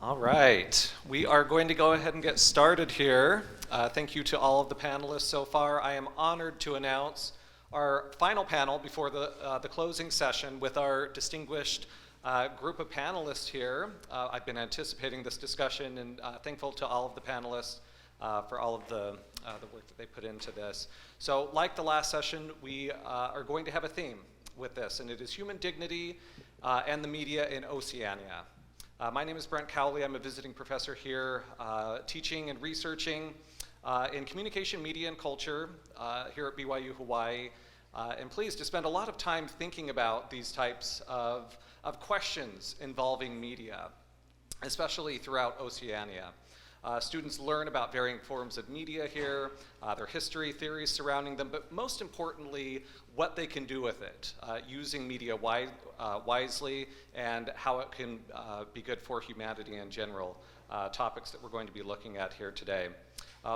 All right, we are going to go ahead and get started here. Thank you to all of the panelists so far. I am honored to announce our final panel before the closing session with our distinguished group of panelists here. I've been anticipating this discussion and thankful to all of the panelists for all of the work that they put into this. So like the last session, we are going to have a theme with this, and it is human dignity and the media in Oceania. My name is Brent Cowley. I'm a visiting professor here, teaching and researching in communication, media, and culture here at BYU Hawaii. And pleased to spend a lot of time thinking about these types of questions involving media, especially throughout Oceania. Students learn about varying forms of media here, their history, theories surrounding them, but most importantly, what they can do with it, using media wisely, and how it can be good for humanity in general, topics that we're going to be looking at here today.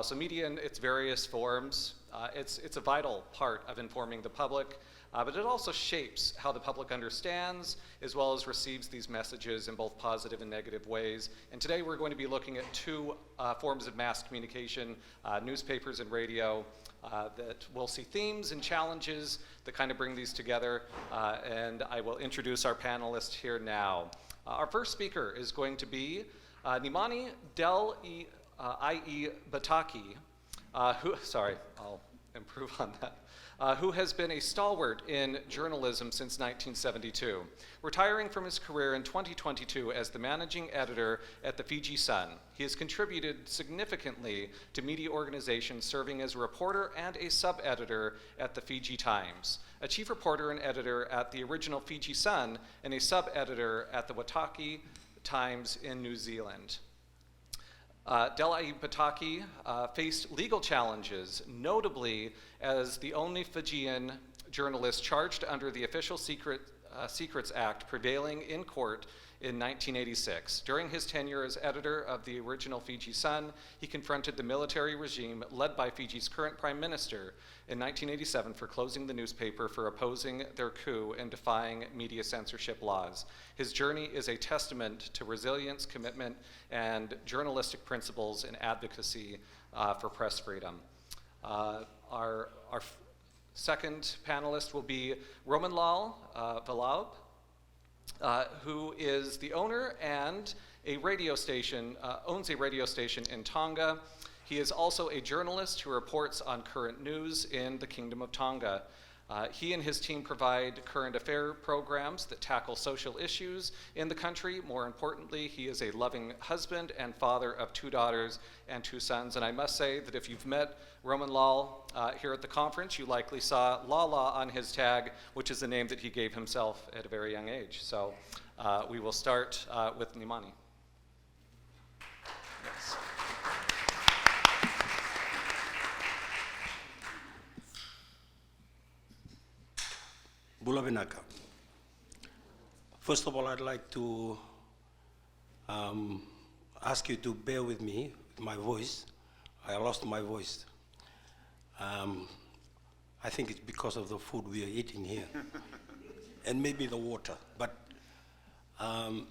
So media in its various forms, it's a vital part of informing the public, but it also shapes how the public understands as well as receives these messages in both positive and negative ways. And today we're going to be looking at two forms of mass communication, newspapers and radio, that we'll see themes and challenges that kind of bring these together. And I will introduce our panelists here now. Our first speaker is going to be Nemani Delaibatiki, I'll improve on that. Who has been a stalwart in journalism since 1972, retiring from his career in 2022 as the managing editor at the Fiji Sun. He has contributed significantly to media organizations, serving as a reporter and a sub-editor at the Fiji Times, a chief reporter and editor at the original Fiji Sun, and a sub-editor at the Waitaki Times in New Zealand. Delaibatiki faced legal challenges, notably as the only Fijian journalist charged under the Official Secrets Act prevailing in court in 1986. During his tenure as editor of the original Fiji Sun, he confronted the military regime led by Fiji's current prime minister in 1987 for closing the newspaper for opposing their coup and defying media censorship laws. His journey is a testament to resilience, commitment, and journalistic principles and advocacy for press freedom. Our second panelist will be Ramanlal Vallabh, who is the owner and a radio station, owns a radio station in Tonga. He is also a journalist who reports on current news in the Kingdom of Tonga. He and his team provide current affair programs that tackle social issues in the country. More importantly, he is a loving husband and father of 2 daughters and 2 sons. And I must say that if you've met Ramanlal here at the conference, you likely saw Lāʻie on his tag, which is the name that he gave himself at a very young age. So we will start with Nemani. Yes. Bulavinaka. First of all, I'd like to ask you to bear with me, with my voice. I lost my voice. I think it's because of the food we are eating here, and maybe the water. But I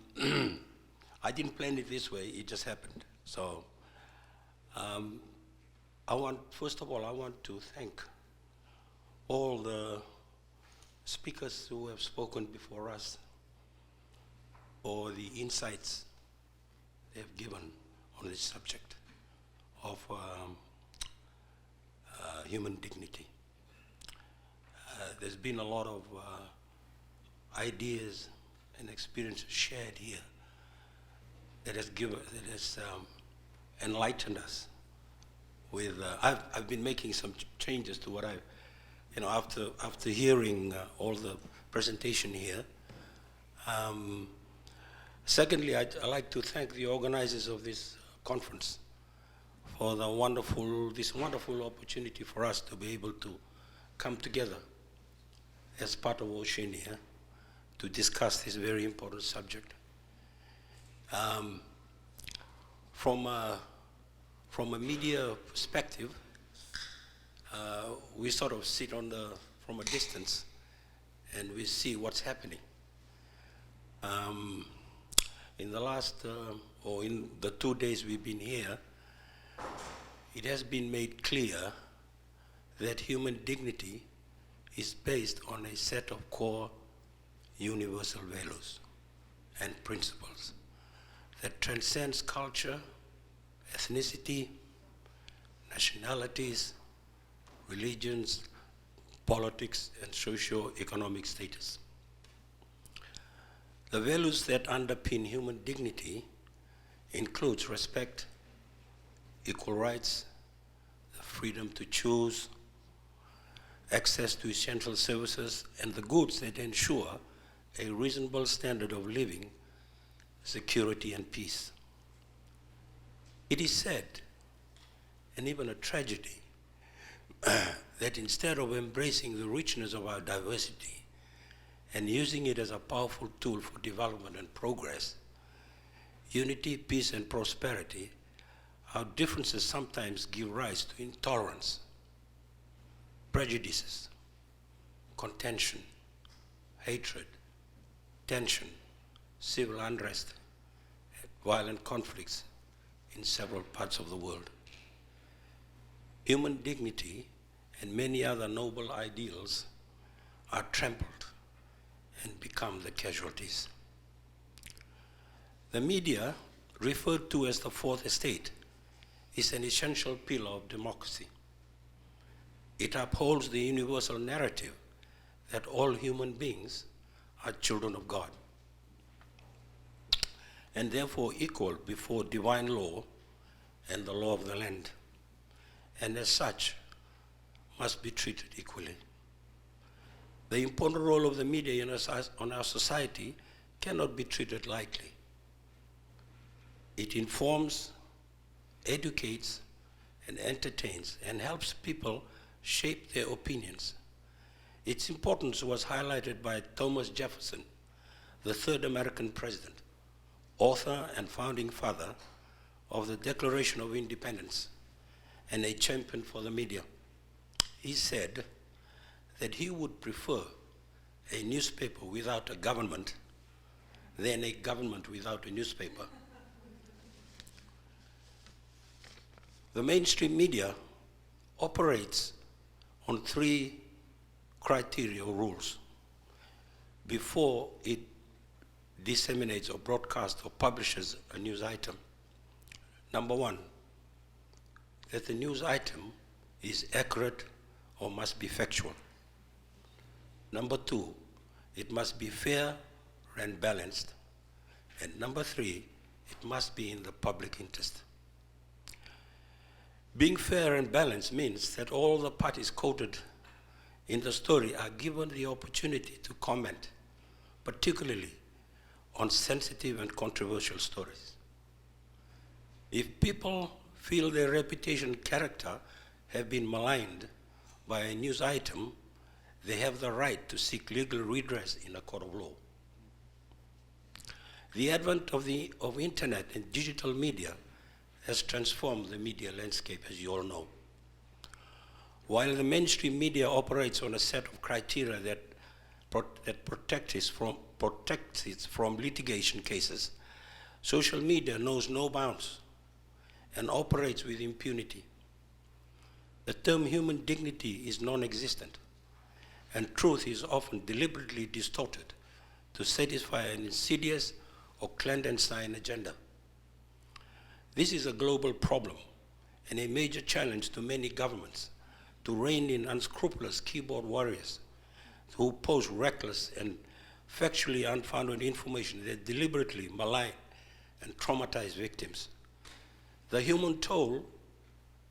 didn't plan it this way, it just happened. So first of all, I want to thank all the speakers who have spoken before us, or the insights they have given on this subject of human dignity. There's been a lot of ideas and experiences shared here that has enlightened us with. I've been making some changes to what after hearing all the presentation here. Secondly, I'd like to thank the organizers of this conference for this wonderful opportunity for us to be able to come together as part of Oceania to discuss this very important subject. From a media perspective, we sort of sit from a distance and we see what's happening. In the last or in the 2 days we've been here, it has been made clear that human dignity is based on a set of core universal values and principles that transcends culture, ethnicity, nationalities, religions, politics, and socio-economic status. The values that underpin human dignity includes respect, equal rights, the freedom to choose, access to essential services, and the goods that ensure a reasonable standard of living, security, and peace. It is said, and even a tragedy, that instead of embracing the richness of our diversity and using it as a powerful tool for development and progress, unity, peace, and prosperity, our differences sometimes give rise to intolerance, prejudices, contention, hatred, tension, civil unrest, and violent conflicts in several parts of the world. Human dignity and many other noble ideals are trampled and become the casualties. The media, referred to as the Fourth Estate, is an essential pillar of democracy. It upholds the universal narrative that all human beings are children of God and therefore equal before divine law and the law of the land, and as such must be treated equally. The important role of the media on our society cannot be treated lightly. It informs, educates, and entertains, and helps people shape their opinions. Its importance was highlighted by Thomas Jefferson, the third American president, author and founding father of the Declaration of Independence, and a champion for the media. He said that he would prefer a newspaper without a government than a government without a newspaper. The mainstream media operates on 3 criteria or rules before it disseminates or broadcasts or publishes a news item. Number 1, that the news item is accurate or must be factual. Number 2, it must be fair and balanced. And number 3, it must be in the public interest. Being fair and balanced means that all the parties quoted in the story are given the opportunity to comment, particularly on sensitive and controversial stories. If people feel their reputation and character have been maligned by a news item, they have the right to seek legal redress in a court of law. The advent of internet and digital media has transformed the media landscape, as you all know. While the mainstream media operates on a set of criteria that protects it from litigation cases, social media knows no bounds and operates with impunity. The term human dignity is non-existent, and truth is often deliberately distorted to satisfy an insidious or clandestine agenda. This is a global problem and a major challenge to many governments to rein in unscrupulous keyboard warriors who post reckless and factually unfounded information that deliberately malign and traumatize victims. The human toll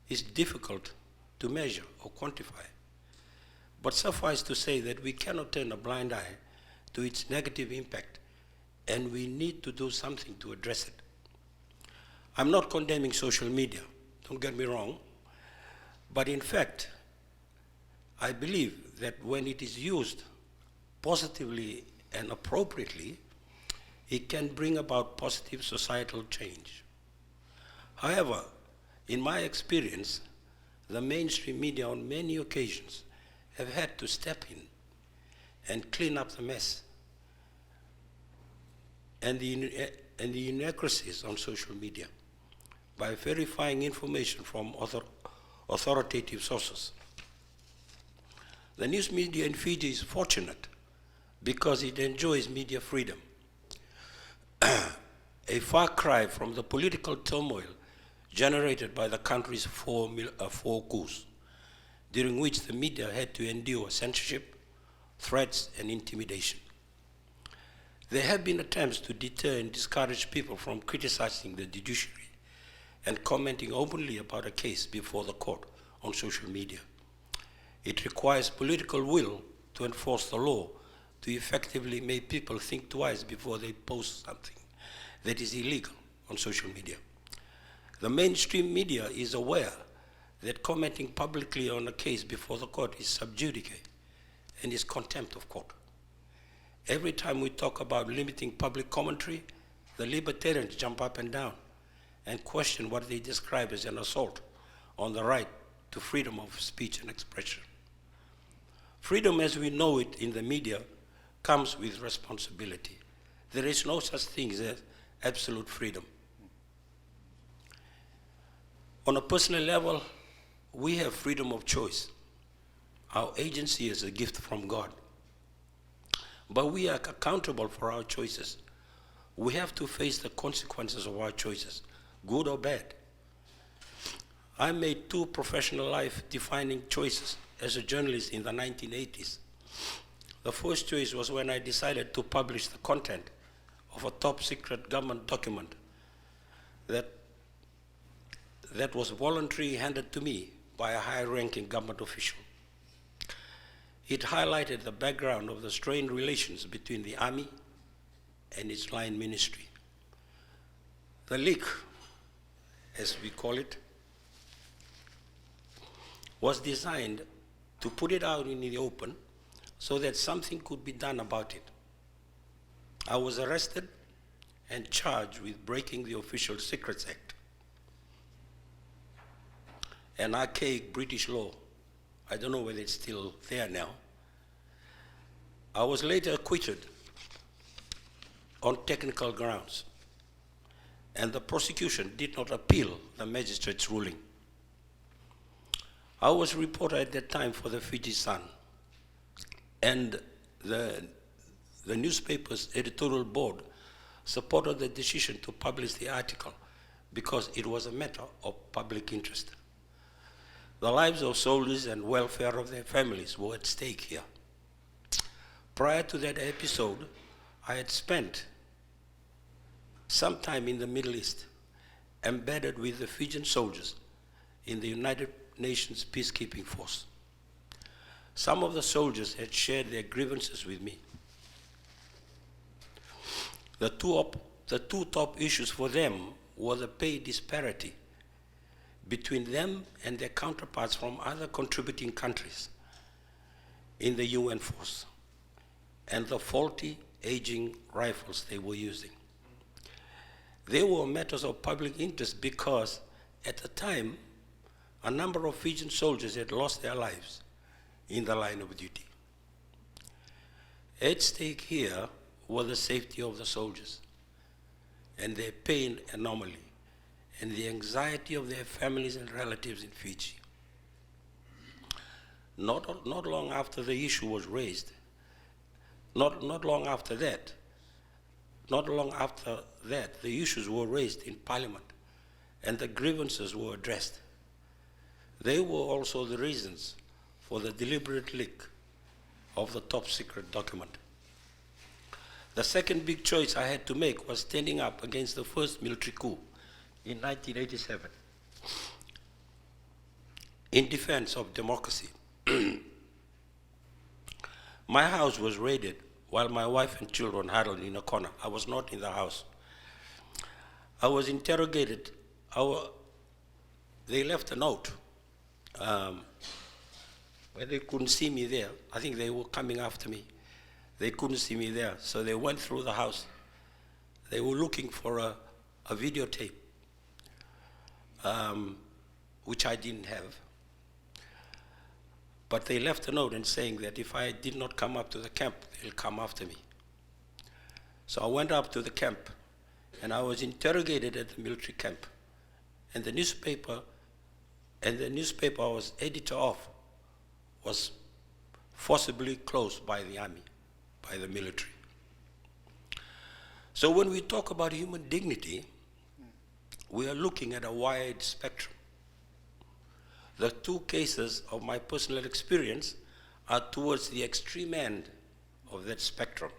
is difficult to measure or quantify, but suffice to say that we cannot turn a blind eye to its negative impact, and we need to do something to address it. I'm not condemning social media, don't get me wrong, but in fact, I believe that when it is used positively and appropriately, it can bring about positive societal change. However, in my experience, the mainstream media on many occasions have had to step in and clean up the mess. And and the inaccuracies on social media by verifying information from authoritative sources. The news media in Fiji is fortunate because it enjoys media freedom, a far cry from the political turmoil generated by the country's four coups, during which the media had to endure censorship, threats, and intimidation. There have been attempts to deter and discourage people from criticizing the judiciary and commenting openly about a case before the court on social media. It requires political will to enforce the law to effectively make people think twice before they post something that is illegal on social media. The mainstream media is aware that commenting publicly on a case before the court is sub judice and is contempt of court. Every time we talk about limiting public commentary, the libertarians jump up and down and question what they describe as an assault on the right to freedom of speech and expression. Freedom as we know it in the media comes with responsibility. There is no such thing as absolute freedom. On a personal level, we have freedom of choice. Our agency is a gift from God. But we are accountable for our choices. We have to face the consequences of our choices, good or bad. I made two professional life-defining choices as a journalist in the 1980s. The first choice was when I decided to publish the content of a top-secret government document that was voluntarily handed to me by a high-ranking government official. It highlighted the background of the strained relations between the Army and its line ministry. The leak, as we call it, was designed to put it out in the open so that something could be done about it. I was arrested and charged with breaking the Official Secrets Act, an archaic British law. I don't know whether it's still there now. I was later acquitted on technical grounds, and the prosecution did not appeal the magistrate's ruling. I was reporter at that time for the Fiji Sun, and the newspaper's editorial board supported the decision to publish the article because it was a matter of public interest. The lives of soldiers and welfare of their families were at stake here. Prior to that episode, I had spent some time in the Middle East, embedded with the Fijian soldiers in the United Nations peacekeeping force. Some of the soldiers had shared their grievances with me. The two top issues for them were the pay disparity between them and their counterparts from other contributing countries in the UN force, and the faulty, aging rifles they were using. They were matters of public interest because, at the time, a number of Fijian soldiers had lost their lives in the line of duty. At stake here were the safety of the soldiers and their pain anomaly and the anxiety of their families and relatives in Fiji. Not long after the issue was raised, not long after that, the issues were raised in Parliament and the grievances were addressed. They were also the reasons for the deliberate leak of the top secret document. The second big choice I had to make was standing up against the first military coup in 1987 in defense of democracy. My house was raided while my wife and children huddled in a corner. I was not in the house. I was interrogated. They left a note where they couldn't see me there. I think they were coming after me. They couldn't see me there, so they went through the house. They were looking for a videotape, which I didn't have. But they left a note and saying that if I did not come up to the camp, they'll come after me. So I went up to the camp and I was interrogated at the military camp. And the newspaper I was editor of was forcibly closed by the army, by the military. So when we talk about human dignity, we are looking at a wide spectrum. The two cases of my personal experience are towards the extreme end of that spectrum.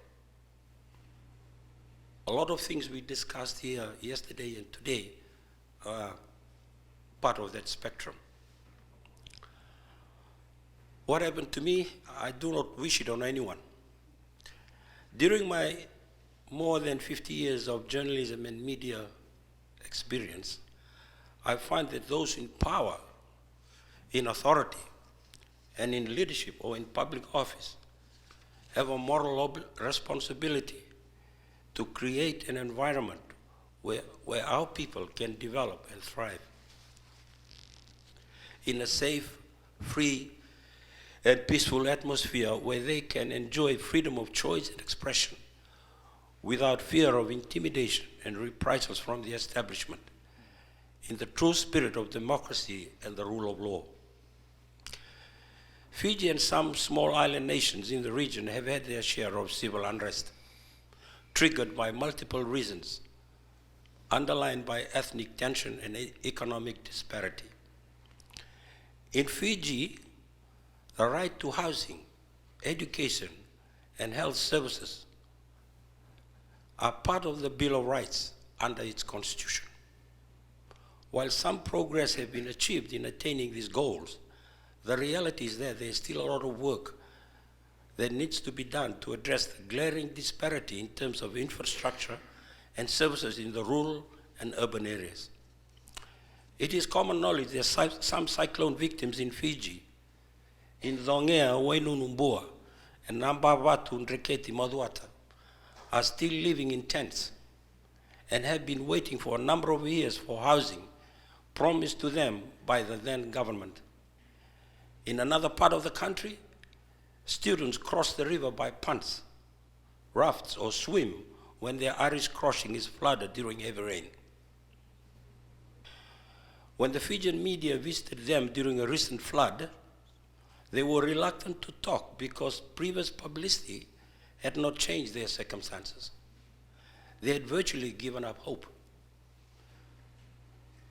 A lot of things we discussed here yesterday and today are part of that spectrum. What happened to me, I do not wish it on anyone. During my more than 50 years of journalism and media experience, I find that those in power, in authority, and in leadership or in public office have a moral responsibility to create an environment where our people can develop and thrive in a safe, free, and peaceful atmosphere where they can enjoy freedom of choice and expression without fear of intimidation and reprisals from the establishment, in the true spirit of democracy and the rule of law. Fiji and some small island nations in the region have had their share of civil unrest, triggered by multiple reasons, underlined by ethnic tension and economic disparity. In Fiji, the right to housing, education, and health services are part of the Bill of Rights under its constitution. While some progress has been achieved in attaining these goals, the reality is that there is still a lot of work that needs to be done to address the glaring disparity in terms of infrastructure and services in the rural and urban areas. It is common knowledge that some cyclone victims in Fiji, in Zongea, Wainunumbua, and Nambavatu, Ndreketi, Maduata, are still living in tents and have been waiting for a number of years for housing promised to them by the then government. In another part of the country, students cross the river by punts, rafts, or swim when their Irish crossing is flooded during heavy rain. When the Fijian media visited them during a recent flood, they were reluctant to talk because previous publicity had not changed their circumstances. They had virtually given up hope.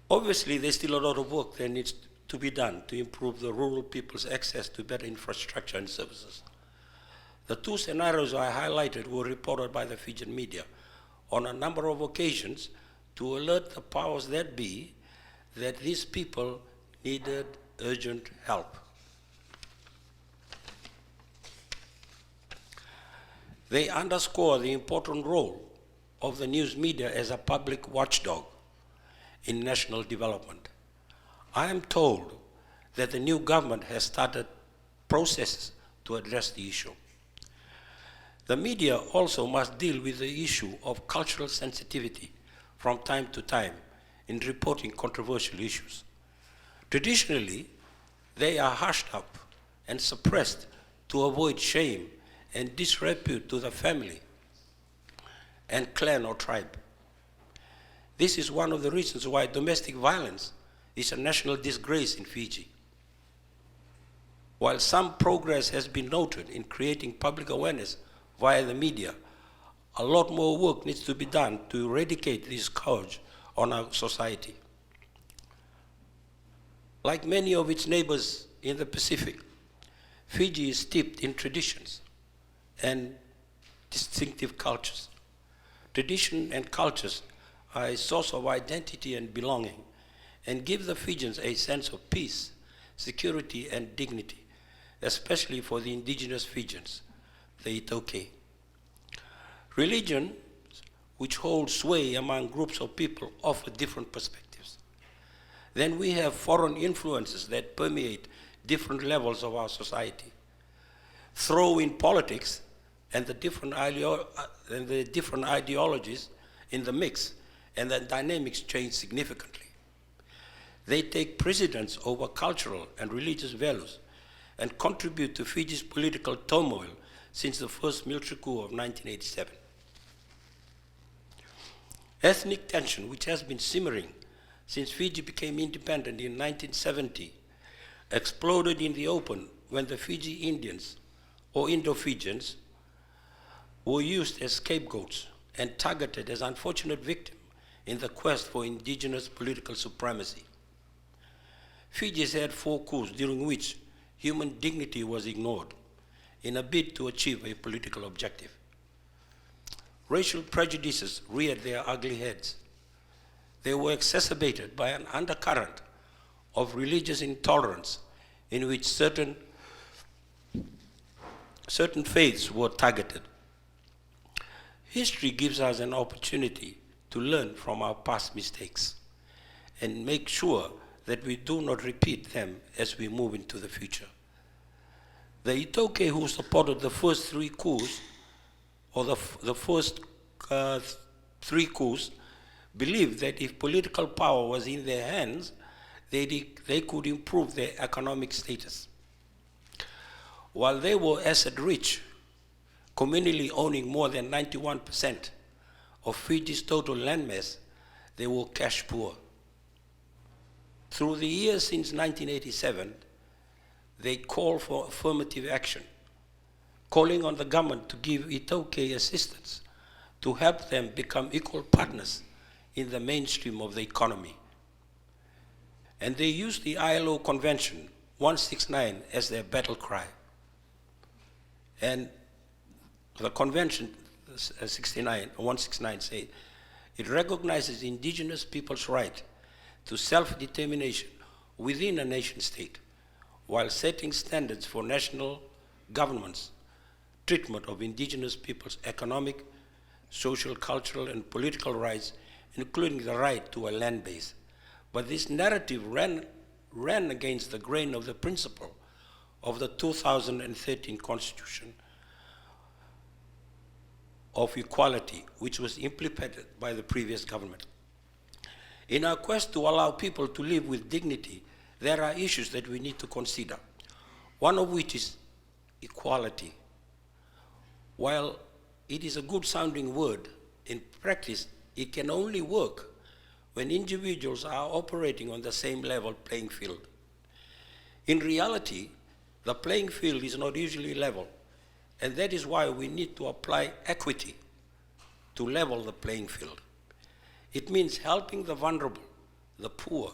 Obviously, there's still a lot of work that needs to be done to improve the rural people's access to better infrastructure and services. The two scenarios I highlighted were reported by the Fijian media on a number of occasions to alert the powers that be that these people needed urgent help. They underscore the important role of the news media as a public watchdog in national development. I am told that the new government has started processes to address the issue. The media also must deal with the issue of cultural sensitivity from time to time in reporting controversial issues. Traditionally, they are hushed up and suppressed to avoid shame and disrepute to the family and clan or tribe. This is one of the reasons why domestic violence is a national disgrace in Fiji. While some progress has been noted in creating public awareness via the media, a lot more work needs to be done to eradicate this scourge on our society. Like many of its neighbors in the Pacific, Fiji is steeped in traditions and distinctive cultures. Tradition and cultures are a source of identity and belonging and give the Fijians a sense of peace, security, and dignity, especially for the indigenous Fijians, the Itoke. Religion, which holds sway among groups of people, offer different perspectives. Then we have foreign influences that permeate different levels of our society. Throw in politics and the different ideologies in the mix, and the dynamics change significantly. They take precedence over cultural and religious values and contribute to Fiji's political turmoil since the first military coup of 1987. Ethnic tension, which has been simmering since Fiji became independent in 1970, exploded in the open when the Fiji Indians, or Indo-Fijians, were used as scapegoats and targeted as unfortunate victims in the quest for indigenous political supremacy. Fiji has had 4 coups during which human dignity was ignored in a bid to achieve a political objective. Racial prejudices reared their ugly heads. They were exacerbated by an undercurrent of religious intolerance in which certain faiths were targeted. History gives us an opportunity to learn from our past mistakes and make sure that we do not repeat them as we move into the future. The Itoke who supported the first 3 coups, or the first 3 coups, believed that if political power was in their hands, they could improve their economic status. While they were asset rich, communally owning more than 91% of Fiji's total landmass, they were cash poor. Through the years since 1987, they called for affirmative action, calling on the government to give Itoke assistance to help them become equal partners in the mainstream of the economy. And they used the ILO Convention 169 as their battle cry. And the Convention 169 says, it recognizes indigenous people's right to self-determination within a nation state, while setting standards for national governments' treatment of indigenous people's economic, social, cultural, and political rights, including the right to a land base. But this narrative ran against the grain of the principle of the 2013 Constitution of Equality, which was implemented by the previous government. In our quest to allow people to live with dignity, there are issues that we need to consider, one of which is equality. While it is a good sounding word, in practice, it can only work when individuals are operating on the same level playing field. In reality, the playing field is not usually level, and that is why we need to apply equity to level the playing field. It means helping the vulnerable, the poor,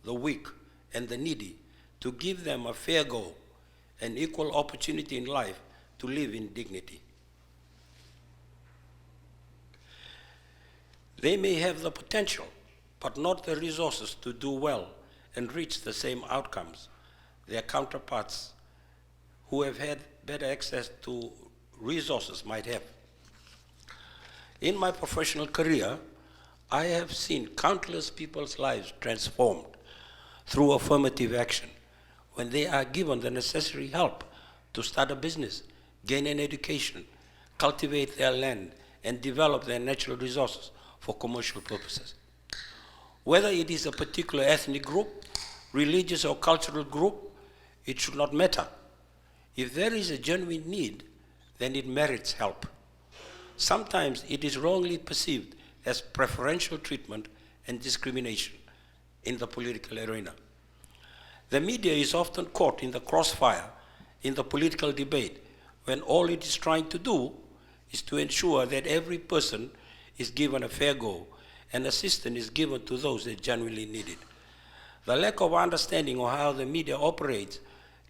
the weak, and the needy to give them a fair go and equal opportunity in life to live in dignity. They may have the potential, but not the resources to do well and reach the same outcomes their counterparts who have had better access to resources might have. In my professional career, I have seen countless people's lives transformed through affirmative action when they are given the necessary help to start a business, gain an education, cultivate their land, and develop their natural resources for commercial purposes. Whether it is a particular ethnic group, religious or cultural group, it should not matter. If there is a genuine need, then it merits help. Sometimes it is wrongly perceived as preferential treatment and discrimination in the political arena. The media is often caught in the crossfire in the political debate when all it is trying to do is to ensure that every person is given a fair go and assistance is given to those that genuinely need it. The lack of understanding of how the media operates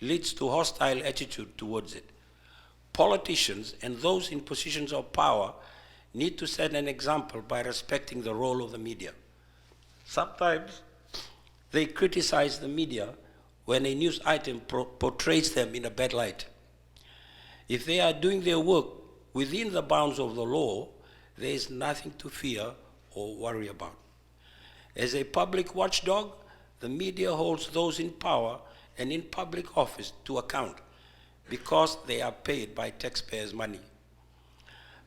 leads to hostile attitude towards it. Politicians and those in positions of power need to set an example by respecting the role of the media. Sometimes they criticize the media when a news item portrays them in a bad light. If they are doing their work within the bounds of the law, there is nothing to fear or worry about. As a public watchdog, the media holds those in power and in public office to account because they are paid by taxpayers' money.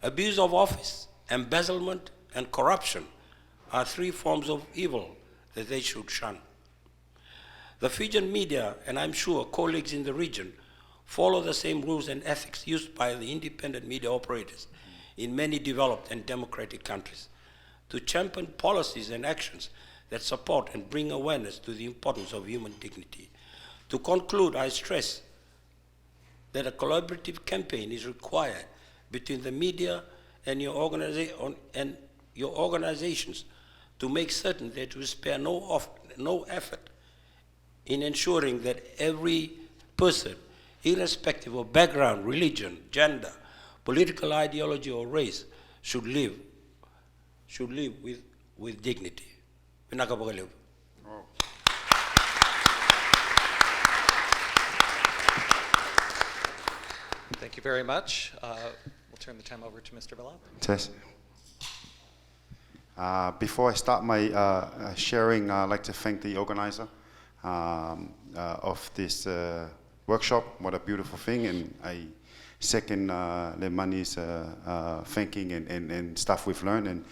Abuse of office, embezzlement, and corruption are 3 forms of evil that they should shun. The Fijian media, and I'm sure colleagues in the region, follow the same rules and ethics used by the independent media operators in many developed and democratic countries. to champion policies and actions that support and bring awareness to the importance of human dignity. To conclude, I stress that a collaborative campaign is required between the media and your organizations to make certain that we spare no effort in ensuring that every person, irrespective of background, religion, gender, political ideology, or race, should live with dignity. Thank you very much. We'll turn the time over to Mr. Vallabh. Tess. Before I start my sharing, I'd like to thank the organizer of this workshop. What a beautiful thing, and I second Nemani's thanking and stuff we've learned. And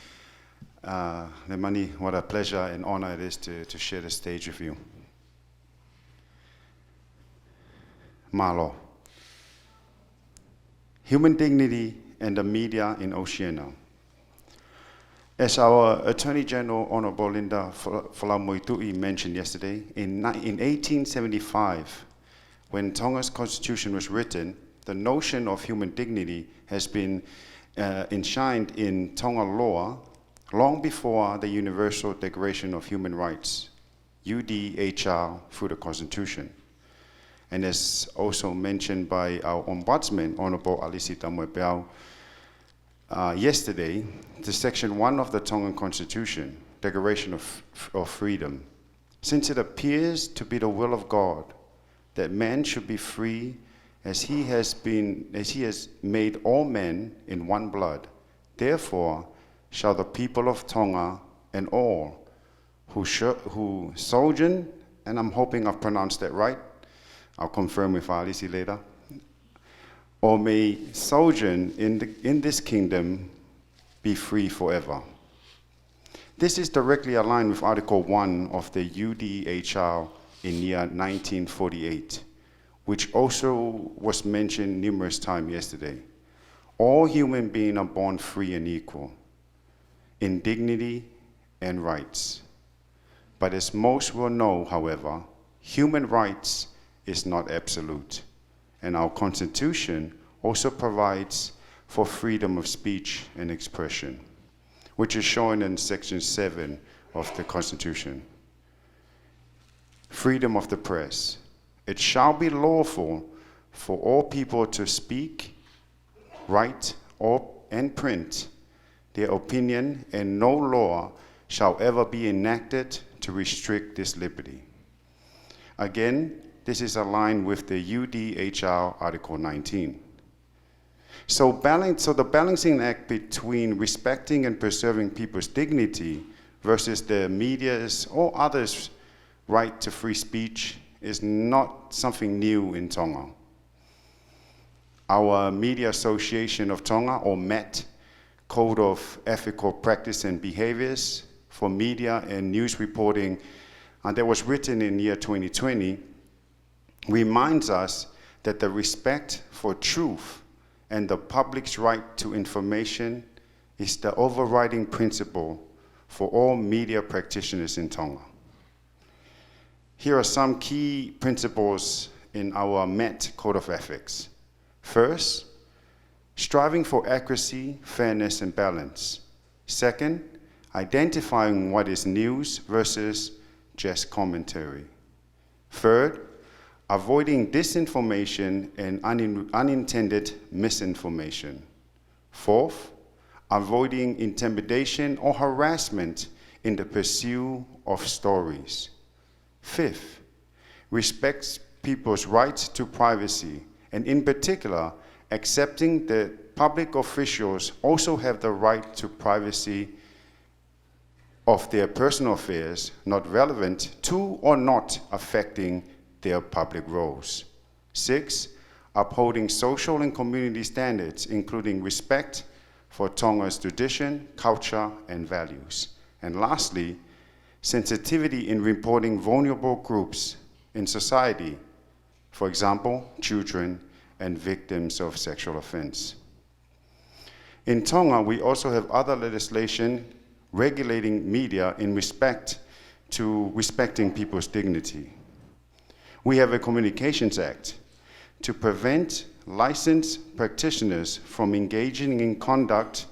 Nemani, what a pleasure and honor it is to share the stage with you. Malo. Human dignity and the media in Oceania. As our Attorney General, Honorable Linda Falamoitu'i mentioned yesterday, in 1875, when Tonga's constitution was written, the notion of human dignity has been enshrined in Tonga law long before the Universal Declaration of Human Rights, UDHR, through the Constitution. And as also mentioned by our Ombudsman, Honorable Alisi Tamuepeau, yesterday, the Section 1 of the Tongan Constitution, Declaration of Freedom, since it appears to be the will of God that man should be free as he has made all men in one blood, therefore shall the people of Tonga and all who sojourn, and I'm hoping I've pronounced that right, I'll confirm with Alisi later, or may sojourn in this kingdom be free forever. This is directly aligned with Article 1 of the UDHR in year 1948, which also was mentioned numerous times yesterday. All human beings are born free and equal in dignity and rights. But as most will know, however, human rights is not absolute. And our Constitution also provides for freedom of speech and expression, which is shown in Section 7 of the Constitution. Freedom of the press. It shall be lawful for all people to speak, write, and print their opinion, and no law shall ever be enacted to restrict this liberty. Again, this is aligned with the UDHR Article 19. So the balancing act between respecting and preserving people's dignity versus the media's or others' right to free speech is not something new in Tonga. Our Media Association of Tonga, or MET, Code of Ethical Practice and Behaviors for Media and News Reporting, that was written in year 2020, reminds us that the respect for truth and the public's right to information is the overriding principle for all media practitioners in Tonga. Here are some key principles in our MET Code of Ethics. First, striving for accuracy, fairness, and balance. Second, identifying what is news versus just commentary. Third, avoiding disinformation and unintended misinformation. Fourth, avoiding intimidation or harassment in the pursuit of stories. Fifth, respects people's rights to privacy, and in particular, accepting that public officials also have the right to privacy of their personal affairs, not relevant to or not affecting their public roles. 6, upholding social and community standards, including respect for Tonga's tradition, culture, and values. And lastly, sensitivity in reporting vulnerable groups in society, for example, children and victims of sexual offense. In Tonga, we also have other legislation regulating media in respect to respecting people's dignity. We have a Communications Act to prevent licensed practitioners from engaging in conduct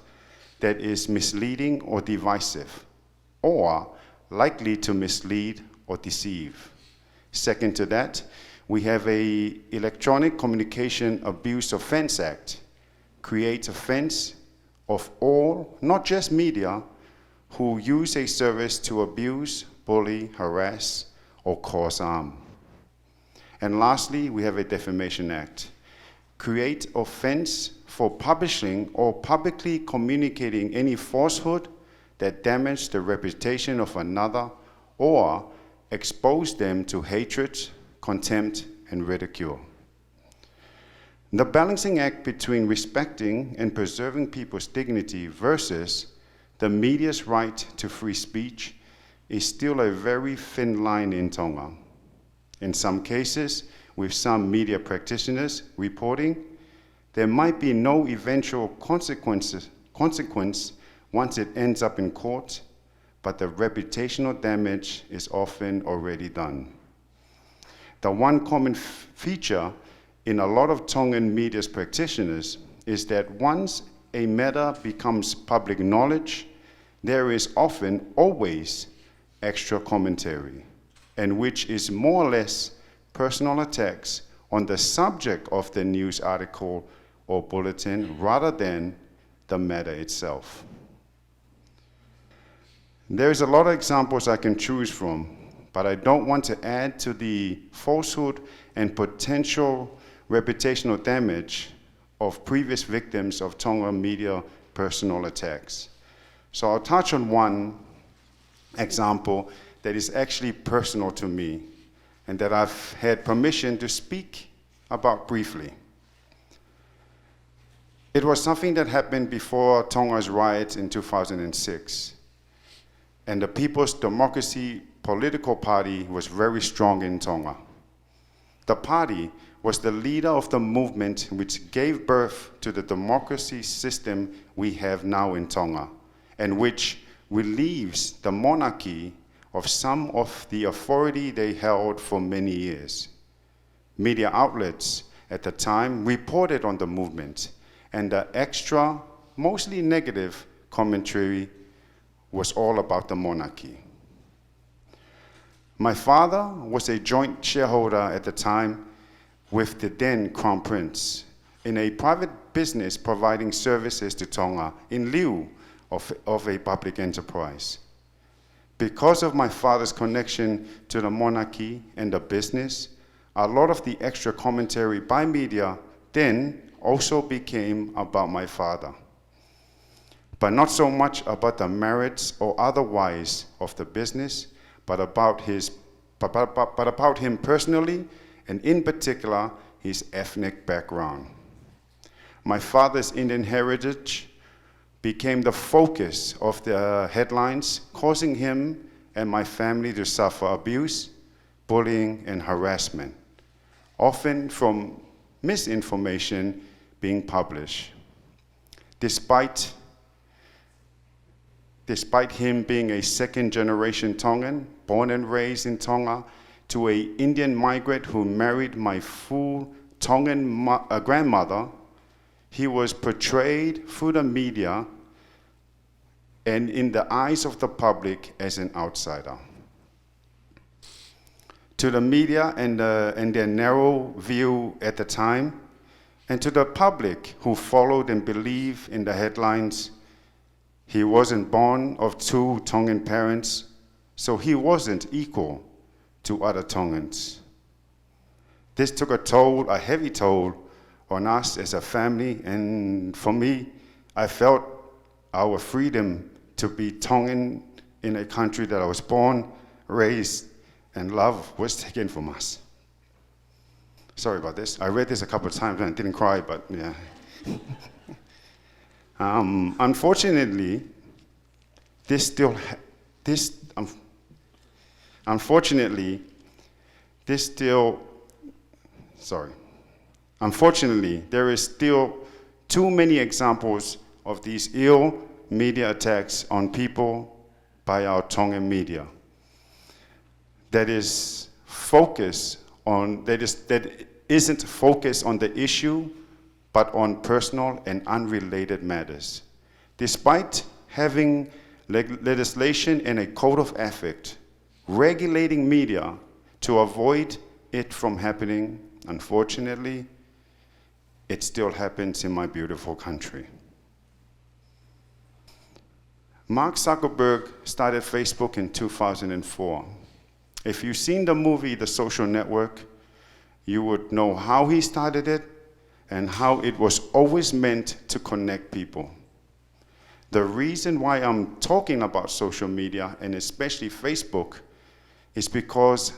that is misleading or divisive, or likely to mislead or deceive. Second to that, we have a Electronic Communication Abuse Offense Act, creates offense of all, not just media, who use a service to abuse, bully, harass, or cause harm. And lastly, we have a Defamation Act, create offense for publishing or publicly communicating any falsehood that damage the reputation of another or expose them to hatred, contempt, and ridicule. The balancing act between respecting and preserving people's dignity versus the media's right to free speech is still a very thin line in Tonga. In some cases, with some media practitioners reporting, there might be no eventual consequence once it ends up in court, but the reputational damage is often already done. The one common feature in a lot of Tongan media's practitioners is that once a matter becomes public knowledge, there is often always extra commentary, and which is more or less personal attacks on the subject of the news article or bulletin rather than the matter itself. There's a lot of examples I can choose from, but I don't want to add to the falsehood and potential reputational damage of previous victims of Tonga media personal attacks. So I'll touch on one example that is actually personal to me and that I've had permission to speak about briefly. It was something that happened before Tonga's riots in 2006. And the People's Democracy political party was very strong in Tonga. The party was the leader of the movement which gave birth to the democracy system we have now in Tonga, and which relieves the monarchy of some of the authority they held for many years. Media outlets at the time reported on the movement, and the extra, mostly negative commentary was all about the monarchy. My father was a joint shareholder at the time with the then Crown Prince in a private business providing services to Tonga in lieu of a public enterprise. Because of my father's connection to the monarchy and the business, a lot of the extra commentary by media then also became about my father, but not so much about the merits or otherwise of the business, but about him personally, and in particular, his ethnic background. My father's Indian heritage became the focus of the headlines, causing him and my family to suffer abuse, bullying, and harassment, often from misinformation being published. Despite him being a second-generation Tongan, born and raised in Tonga, to an Indian migrant who married my full Tongan grandmother, he was portrayed through the media and in the eyes of the public as an outsider. To the media and their narrow view at the time, and to the public who followed and believed in the headlines, he wasn't born of two Tongan parents, so he wasn't equal to other Tongans. This took a heavy toll on us as a family, and for me, I felt our freedom to be Tongan in a country that I was born, raised, and loved was taken from us. Sorry about this. I read this a couple of times and I didn't cry, but yeah. Unfortunately, there is still too many examples of these ill media attacks on people by our Tongan media that isn't focused on the issue, but on personal and unrelated matters. Despite having legislation and a code of ethics regulating media to avoid it from happening, unfortunately, it still happens in my beautiful country. Mark Zuckerberg started Facebook in 2004. If you've seen the movie The Social Network, you would know how he started it and how it was always meant to connect people. The reason why I'm talking about social media, and especially Facebook, is because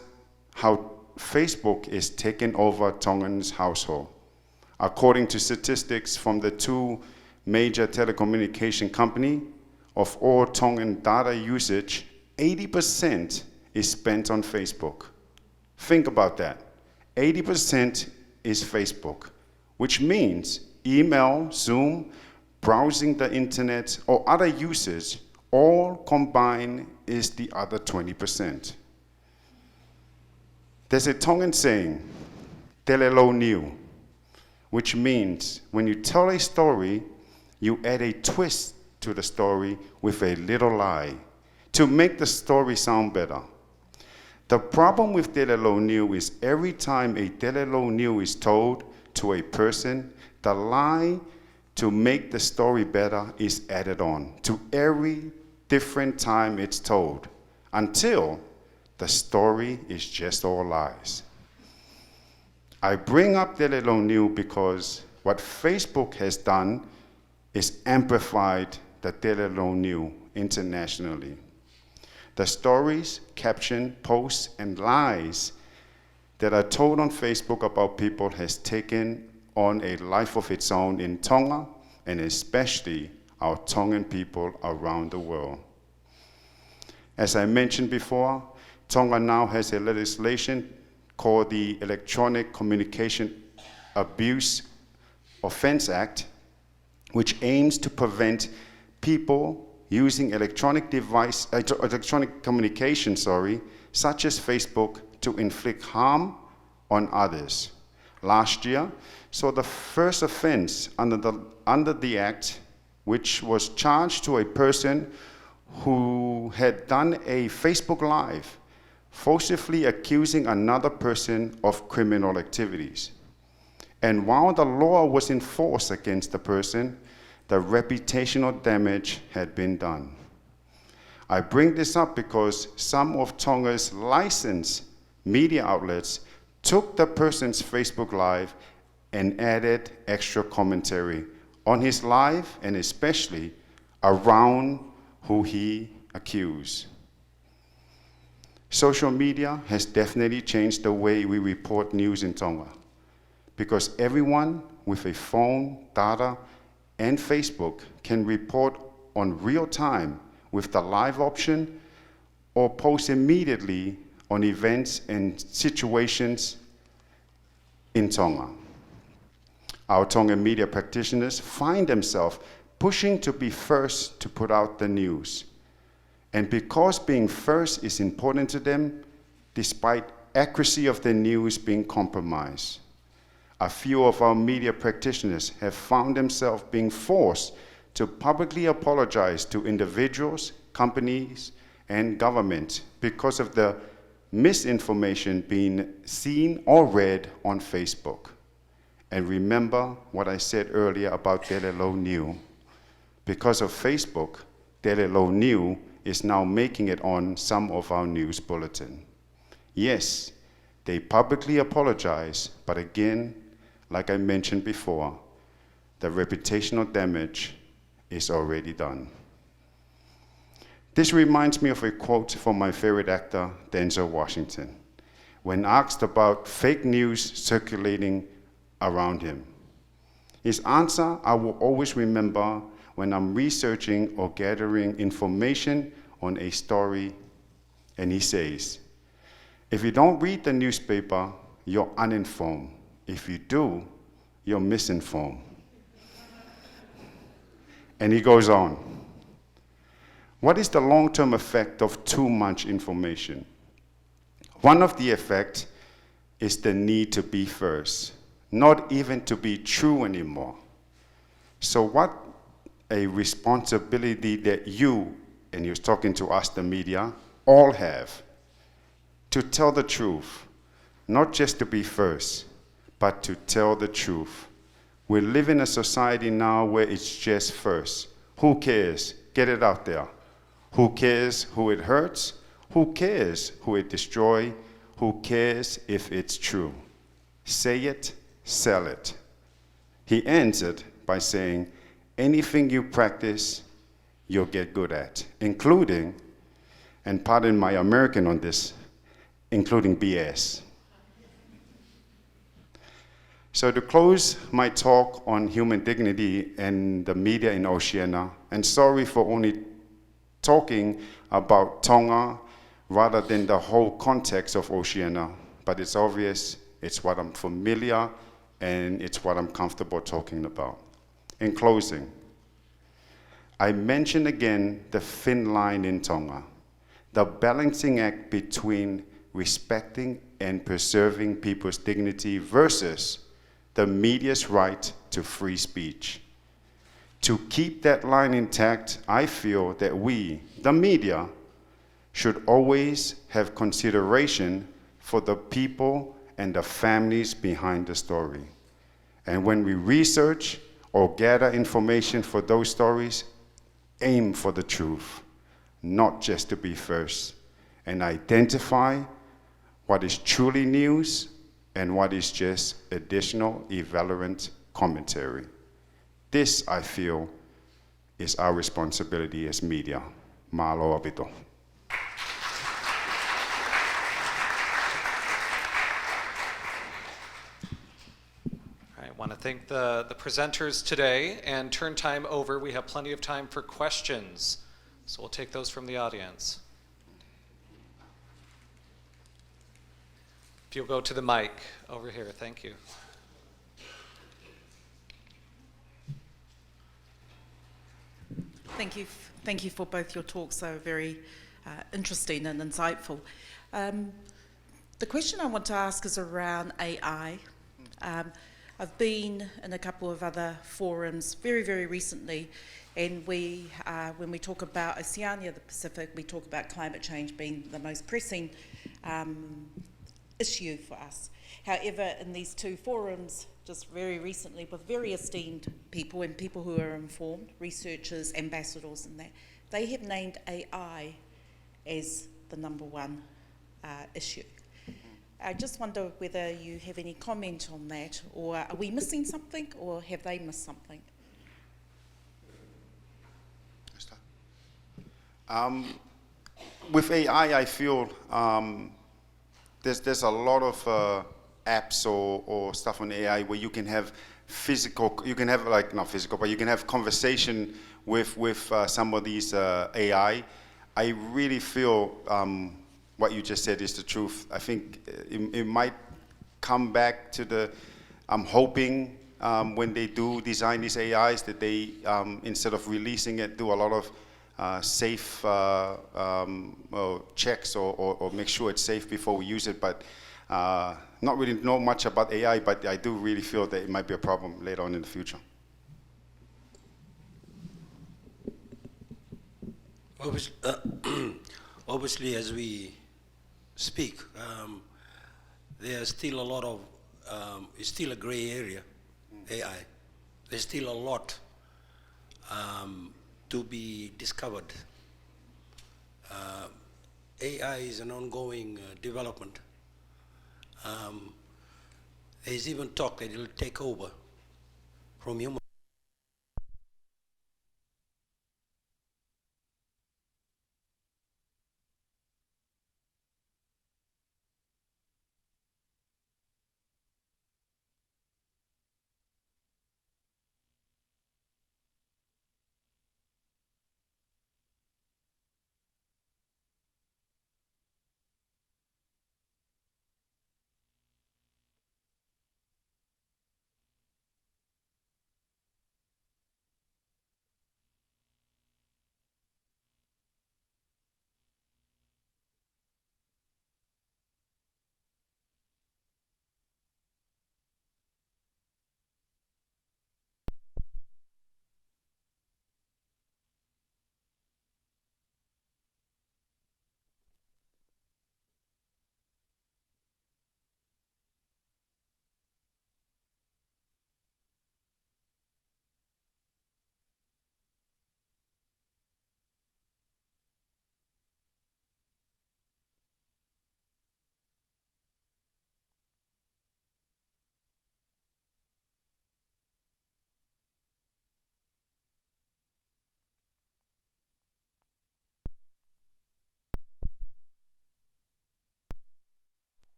how Facebook is taking over Tongan's household. According to statistics from the two major telecommunication companies, of all Tongan data usage, 80% is spent on Facebook. Think about that. 80% is Facebook, which means email, Zoom, browsing the internet, or other uses, all combined is the other 20%. There's a Tongan saying, telelo niu, which means when you tell a story, you add a twist to the story with a little lie to make the story sound better. The problem with telelo niu is every time a telelo niu is told to a person, the lie to make the story better is added on to every different time it's told until the story is just all lies. I bring up telelo niu because what Facebook has done is amplified the telelo niu internationally. The stories, caption, posts, and lies that are told on Facebook about people has taken on a life of its own in Tonga, and especially our Tongan people around the world. As I mentioned before, Tonga now has a legislation called the Electronic Communication Abuse Offence Act, which aims to prevent people using electronic communication, such as Facebook, to inflict harm on others. Last year, so the first offense under the act, which was charged to a person who had done a Facebook Live, forcibly accusing another person of criminal activities. And while the law was in force against the person, the reputational damage had been done. I bring this up because some of Tonga's licensed media outlets took the person's Facebook Live and added extra commentary on his live and especially around who he accused. Social media has definitely changed the way we report news in Tonga because everyone with a phone, data, and Facebook can report on real time with the live option or post immediately on events and situations in Tonga. Our Tongan media practitioners find themselves pushing to be first to put out the news. And because being first is important to them, despite accuracy of the news being compromised. A few of our media practitioners have found themselves being forced to publicly apologize to individuals, companies, and government because of the misinformation being seen or read on Facebook. And remember what I said earlier about telelo niu. Because of Facebook, telelo niu is now making it on some of our news bulletin. Yes, they publicly apologize, but again, like I mentioned before, the reputational damage is already done. This reminds me of a quote from my favorite actor, Denzel Washington, when asked about fake news circulating around him. His answer I will always remember when I'm researching or gathering information on a story, and he says, if you don't read the newspaper, you're uninformed. If you do, you're misinformed. And he goes on, What is the long-term effect of too much information? One of the effects is the need to be first, not even to be true anymore. So what a responsibility that you, and you're talking to us, the media, all have to tell the truth, not just to be first, but to tell the truth. We live in a society now where it's just first. Who cares? Get it out there. Who cares who it hurts? Who cares who it destroys? Who cares if it's true? Say it, sell it. He ends it by saying, anything you practice, you'll get good at, including, and pardon my American on this, including BS. So to close my talk on human dignity and the media in Oceania, and sorry for only talking about Tonga rather than the whole context of Oceania, but it's obvious, it's what I'm familiar, and it's what I'm comfortable talking about. In closing, I mention again the thin line in Tonga, the balancing act between respecting and preserving people's dignity versus the media's right to free speech. To keep that line intact, I feel that we, the media, should always have consideration for the people and the families behind the story. And when we research or gather information for those stories, aim for the truth, not just to be first, and identify what is truly news and what is just additional irrelevant commentary. This, I feel, is our responsibility as media. Mahalo abito. I want to thank the presenters today and turn time over. We have plenty of time for questions, so we'll take those from the audience. If you'll go to the mic over here, thank you. Thank you for both your talks. They were very interesting and insightful. The question I want to ask is around AI. I've been in a couple of other forums very, very recently, and when we talk about Oceania, the Pacific, we talk about climate change being the most pressing issue for us. However, in these two forums, just very recently, with very esteemed people and people who are informed, researchers, ambassadors and that, they have named AI as the number one issue. I just wonder whether you have any comment on that, or are we missing something, or have they missed something? With AI, I feel there's a lot of apps or stuff on AI where you can have you can have like, not physical, but you can have conversation with some of these AI. I really feel what you just said is the truth. I think it might come back to the, I'm hoping when they do design these AIs that they, instead of releasing it, do a lot of safe checks or make sure it's safe before we use it. But not really know much about AI, but I do really feel that it might be a problem later on in the future. Obviously, as we speak, there's still a lot of, it's still a gray area, AI. There's still a lot to be discovered. AI is an ongoing development. There's even talk that it'll take over from human.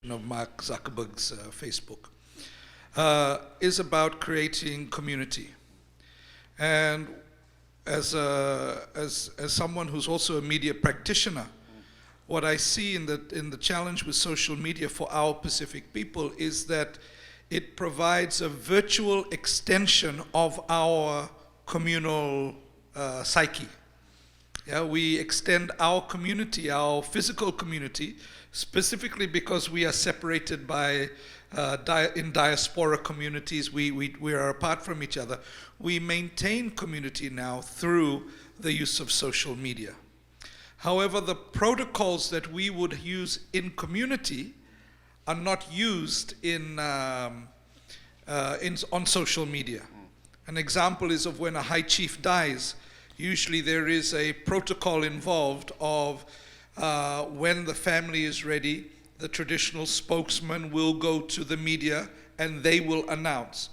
of Mark Zuckerberg's Facebook, is about creating community. And as someone who's also a media practitioner, what I see in the challenge with social media for our Pacific people is that it provides a virtual extension of our communal psyche. Yeah, we extend our community, our physical community, specifically because we are separated by in diaspora communities. We are apart from each other. We maintain community now through the use of social media. However, the protocols that we would use in community are not used on social media. An example is of when a high chief dies. Usually there is a protocol involved of when the family is ready, the traditional spokesman will go to the media and they will announce.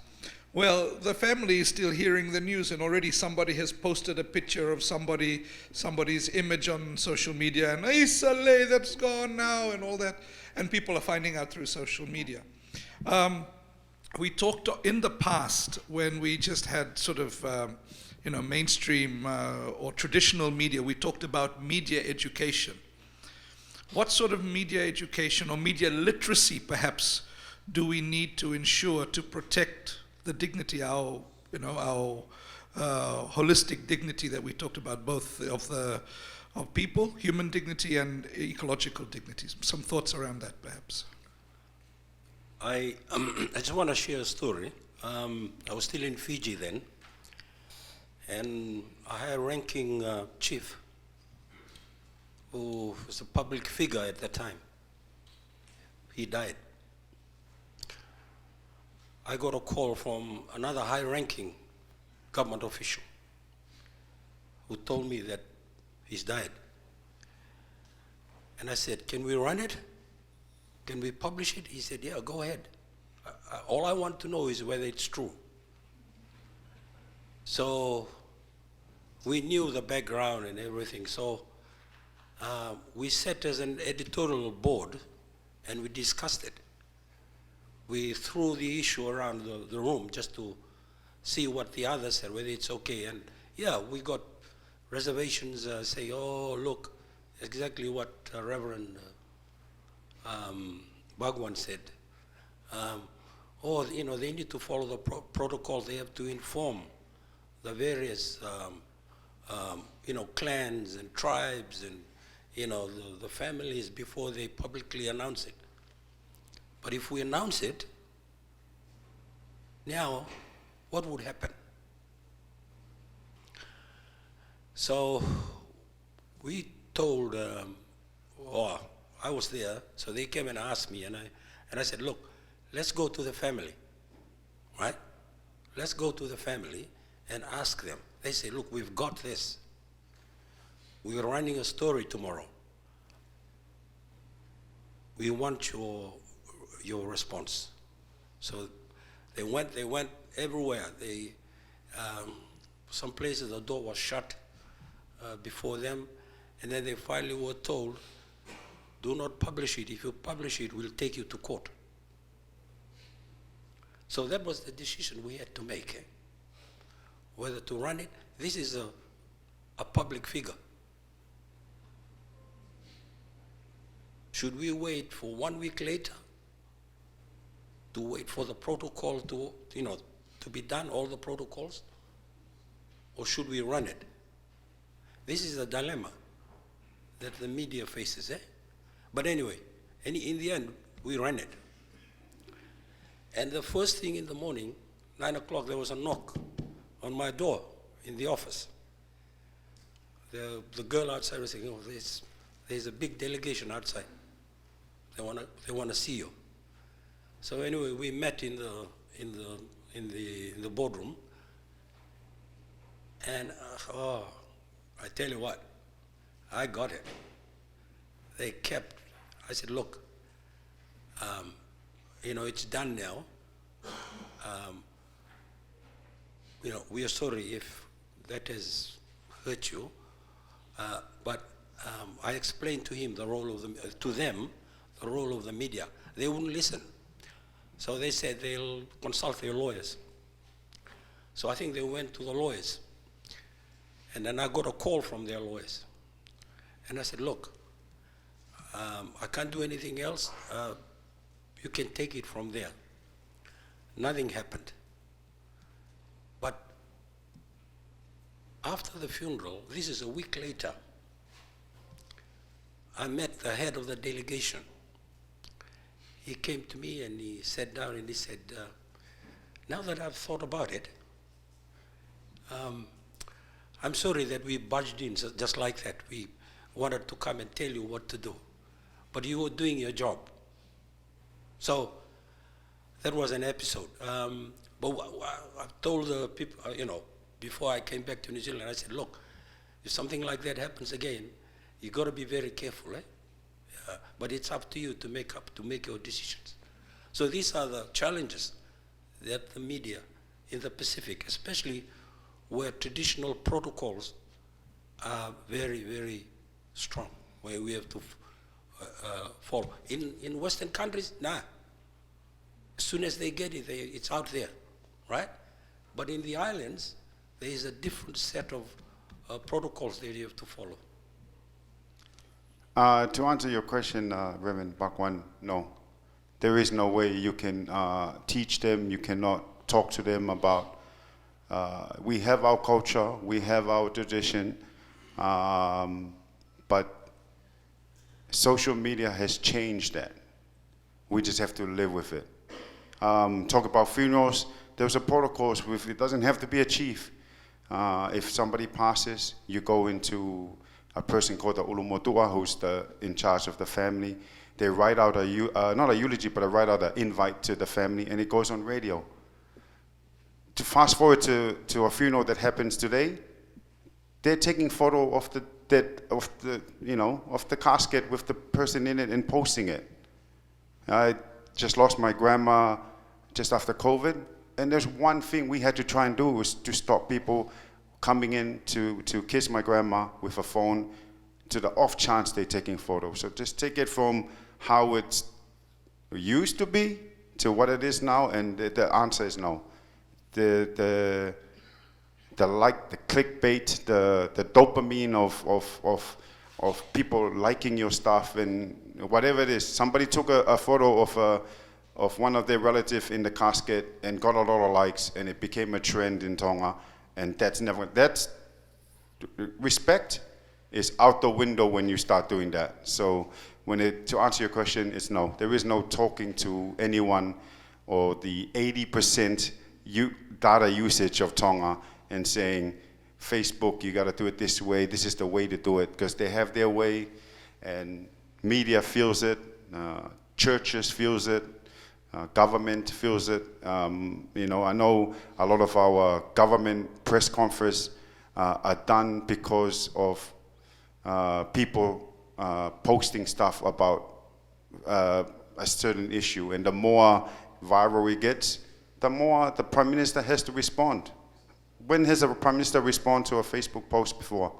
Well, the family is still hearing the news, and already somebody has posted a picture of somebody's image on social media, and Isale, that's gone now, and all that, and people are finding out through social media. We talked in the past when we just had sort of mainstream or traditional media, we talked about media education. What sort of media education or media literacy, perhaps, do we need to ensure to protect the dignity, our holistic dignity that we talked about, both of people, human dignity and ecological dignities? Some thoughts around that, perhaps. I just want to share a story. I was still in Fiji then, and a high-ranking chief who was a public figure at the time, he died. I got a call from another high-ranking government official who told me that he's died. And I said, can we run it? Can we publish it? He said, yeah, go ahead. All I want to know is whether it's true. So we knew the background and everything. So we sat as an editorial board and we discussed it. We threw the issue around the room just to see what the others said, whether it's okay. And yeah, we got reservations, say, oh, look, exactly what Reverend Bhagwan said. They need to follow the protocol. They have to inform the various, clans and tribes and, the families before they publicly announce it. But if we announce it, now, what would happen? So we told, I was there, so they came and asked me, and I said, look, let's go to the family, right? Let's go to the family and ask them. They say, look, we've got this. We're running a story tomorrow. We want your response. So they went everywhere. Some places the door was shut before them, and then they finally were told, do not publish it. If you publish it, we'll take you to court. So that was the decision we had to make, whether to run it. This is a public figure. Should we wait for 1 week later to wait for the protocol to be done, all the protocols? Or should we run it? This is a dilemma that the media faces, But anyway, in the end, we ran it. And the first thing in the morning, 9 o'clock, there was a knock on my door in the office. The girl outside was saying, there's a big delegation outside. They want to see you. So anyway, we met in the boardroom, and I tell you what, I got it. I said, look, it's done now. We are sorry if that has hurt you, but I explained to him the role of to them, the role of the media. They wouldn't listen. So they said they'll consult their lawyers. So I think they went to the lawyers. And then I got a call from their lawyers. And I said, look, I can't do anything else. You can take it from there. Nothing happened. But after the funeral, this is a week later, I met the head of the delegation. He came to me and he sat down and he said, now that I've thought about it, I'm sorry that we barged in just like that. We wanted to come and tell you what to do, but you were doing your job. So that was an episode. But I told the people, before I came back to New Zealand, I said, look, if something like that happens again, you got to be very careful, but it's up to you to make your decisions. So these are the challenges that the media in the Pacific, especially where traditional protocols are very, very strong, where we have to follow. In Western countries, nah. As soon as they get it, it's out there, right? But in the islands, there is a different set of protocols that you have to follow. To answer your question, Reverend Bakwan, no. There is no way you can teach them, you cannot talk to them about, we have our culture, we have our tradition, but social media has changed that. We just have to live with it. Talk about funerals, there's a protocol with, it doesn't have to be a chief. If somebody passes, you go into a person called the Ulumotua, who's in charge of the family. They write out not a eulogy, but they write out an invite to the family, and it goes on radio. To fast forward to a funeral that happens today, they're taking photo of the of the casket with the person in it and posting it. I just lost my grandma just after COVID, and there's one thing we had to try and do was to stop people coming in to kiss my grandma with a phone to the off chance they're taking photos. So just take it from how it used to be to what it is now, and the answer is no. The clickbait, the dopamine of people liking your stuff and whatever it is. Somebody took a photo of one of their relatives in the casket and got a lot of likes, and it became a trend in Tonga. And that's respect is out the window when you start doing that. So to answer your question, it's no. There is no talking to anyone or the 80% data usage of Tonga and saying, Facebook, you got to do it this way. This is the way to do it, because they have their way, and media feels it, churches feels it, government feels it. I know a lot of our government press conferences are done because of people posting stuff about a certain issue, and the more viral it gets, the more the Prime Minister has to respond. When has a Prime Minister responded to a Facebook post before?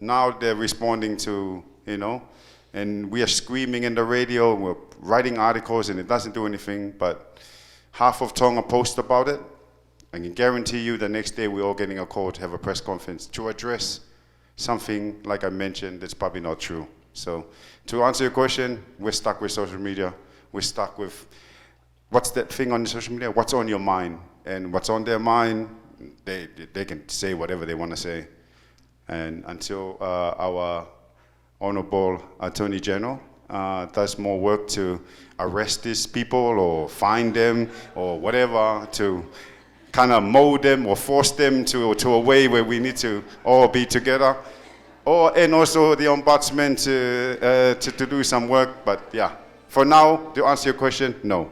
Now they're responding to, and we are screaming in the radio, we're writing articles, and it doesn't do anything, but half of Tonga post about it. I can guarantee you the next day we're all getting a call to have a press conference to address something, like I mentioned, that's probably not true. So to answer your question, we're stuck with social media. We're stuck with, what's that thing on social media? What's on your mind? And what's on their mind, they can say whatever they want to say. And until our Honorable Attorney General does more work to arrest these people or fine them or whatever, to kind of mold them or force them to a way where we need to all be together, and also the Ombudsman to do some work. But yeah, for now, to answer your question, no.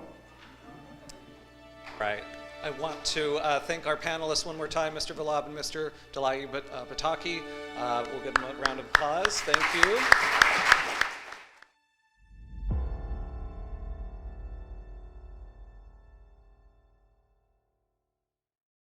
Right. I want to thank our panelists one more time, Mr. Vallabh and Mr. Delaibatiki. We'll give them a round of applause. Thank you.